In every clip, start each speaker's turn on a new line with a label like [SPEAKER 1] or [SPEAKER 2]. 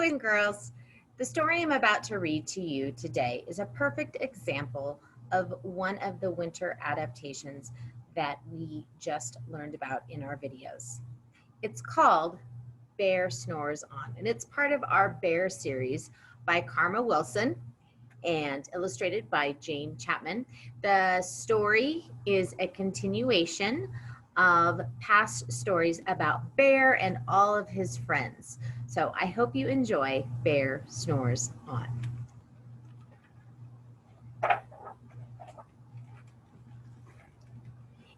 [SPEAKER 1] boys and girls. The story I'm about to read to you today is a perfect example of one of the winter adaptations that we just learned about in our videos. It's called Bear Snores On, and it's part of our Bear series by Karma Wilson and illustrated by Jane Chapman. The story is a continuation of past stories about Bear and all of his friends. So I hope you enjoy Bear Snores On.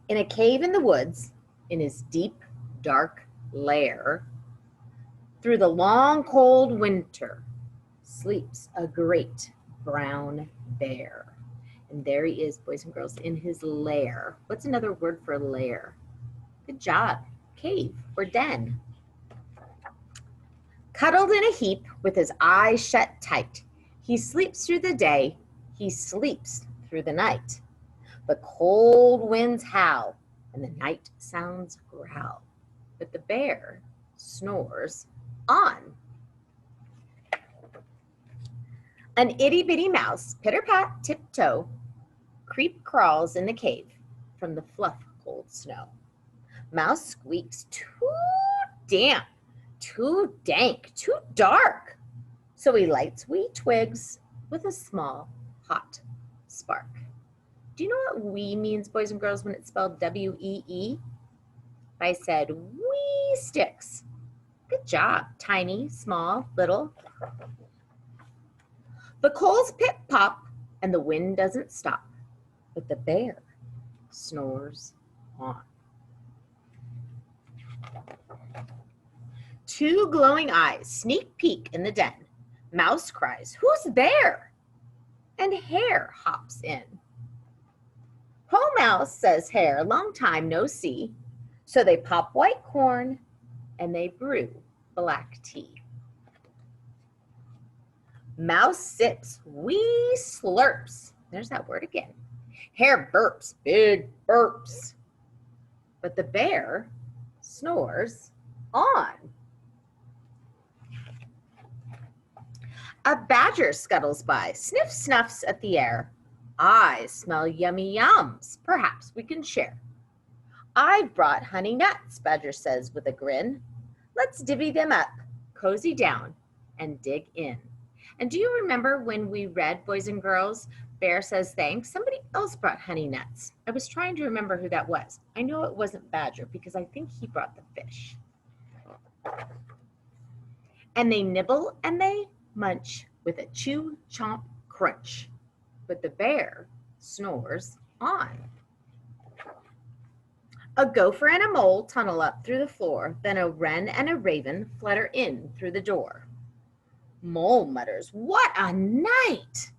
[SPEAKER 1] In a cave in the woods, in his deep, dark lair, through the long, cold winter, sleeps a great brown bear. And there he is, boys and girls, in his lair. What's another word for lair? Good job. Cave or den. Cuddled in a heap with his eyes shut tight, he sleeps through the day, he sleeps through the night. The cold winds howl and the night sounds growl, but the bear snores on. An itty-bitty mouse, pitter-pat, tiptoe, creep crawls in the cave from the fluff cold snow. Mouse squeaks, too damp, too dank, too dark. So he lights wee twigs with a small, hot spark. Do you know what wee means, boys and girls, when it's spelled W-E-E? I said wee sticks. Good job. Tiny, small, little. The coals pip-pop and the wind doesn't stop, but the bear snores on. Two glowing eyes sneak peek in the den. Mouse cries, "Who's there?" And Hare hops in. "Ho, Mouse," says Hare, "long time no see." So they pop white corn and they brew black tea. Mouse sips, wee slurps. There's that word again. Hare burps, big burps. But the bear snores on. A badger scuttles by, sniff snuffs at the air. "I smell yummy yums, perhaps we can share." "I've brought honey nuts," Badger says with a grin. "Let's divvy them up, cozy down, and dig in." And do you remember when we read, boys and girls, Bear says thanks? Somebody else brought honey nuts. I was trying to remember who that was. I know it wasn't Badger because I think he brought the fish. And they nibble and they munch with a chew, chomp, crunch. But the bear snores on. A gopher and a mole tunnel up through the floor, then a wren and a raven flutter in through the door. Mole mutters, "What a night!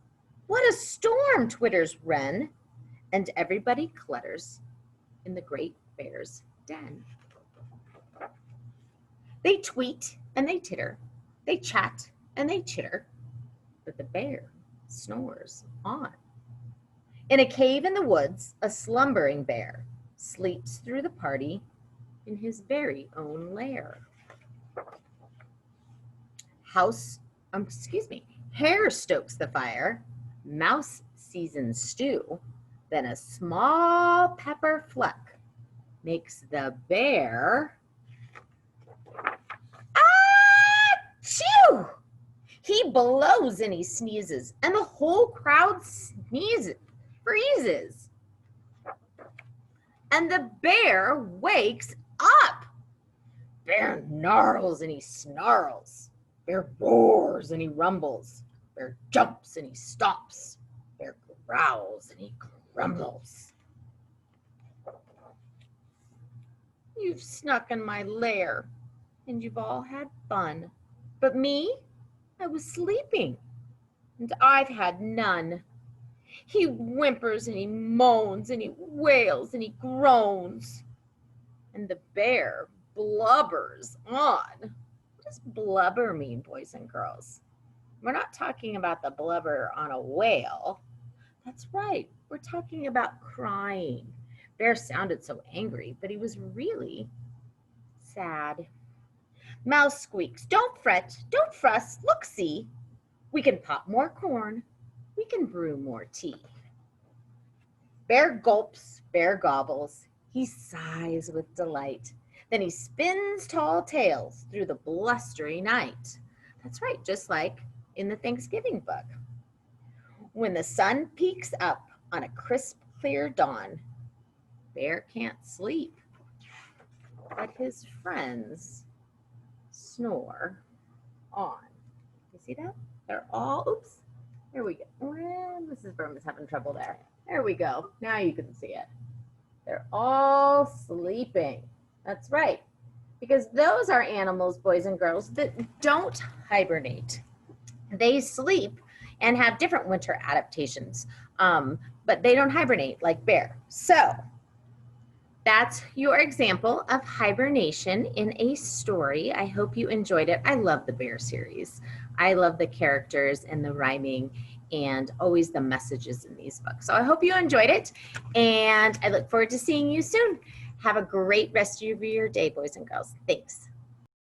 [SPEAKER 1] What a storm!" twitters wren, and everybody clutters in the great bear's den. They tweet and they titter, they chat and they chitter, but the bear snores on. In a cave in the woods, a slumbering bear sleeps through the party in his very own lair. Hare stokes the fire, mouse seasons stew, then a small pepper fleck makes the bear achoo! He blows and he sneezes, and the whole crowd freezes. And the bear wakes up. Bear gnarls and he snarls. Bear roars and he rumbles. Bear jumps and he stomps. Bear growls and he grumbles. "You've snuck in my lair and you've all had fun. But me, I was sleeping and I've had none." He whimpers and he moans and he wails and he groans. And the bear blubbers on. What does blubber mean, boys and girls? We're not talking about the blubber on a whale. That's right, we're talking about crying. Bear sounded so angry, but he was really sad. Mouse squeaks, don't fret, don't fuss, look, see. We can pop more corn, we can brew more tea. Bear gulps, bear gobbles, he sighs with delight. Then he spins tall tales through the blustery night. That's right, just like in the Thanksgiving book. When the sun peeks up on a crisp, clear dawn, Bear can't sleep, but his friends snore on. You see that? They're all, oops, there we go. Mrs. Burm is having trouble there. There we go. Now you can see it. They're all sleeping. That's right. Because those are animals, boys and girls, that don't hibernate. They sleep and have different winter adaptations, but they don't hibernate like bear. So that's your example of hibernation in a story. I hope you enjoyed it. I love the bear series. I love the characters and the rhyming and always the messages in these books. So I hope you enjoyed it, and I look forward to seeing you soon. Have a great rest of your day, boys and girls. Thanks.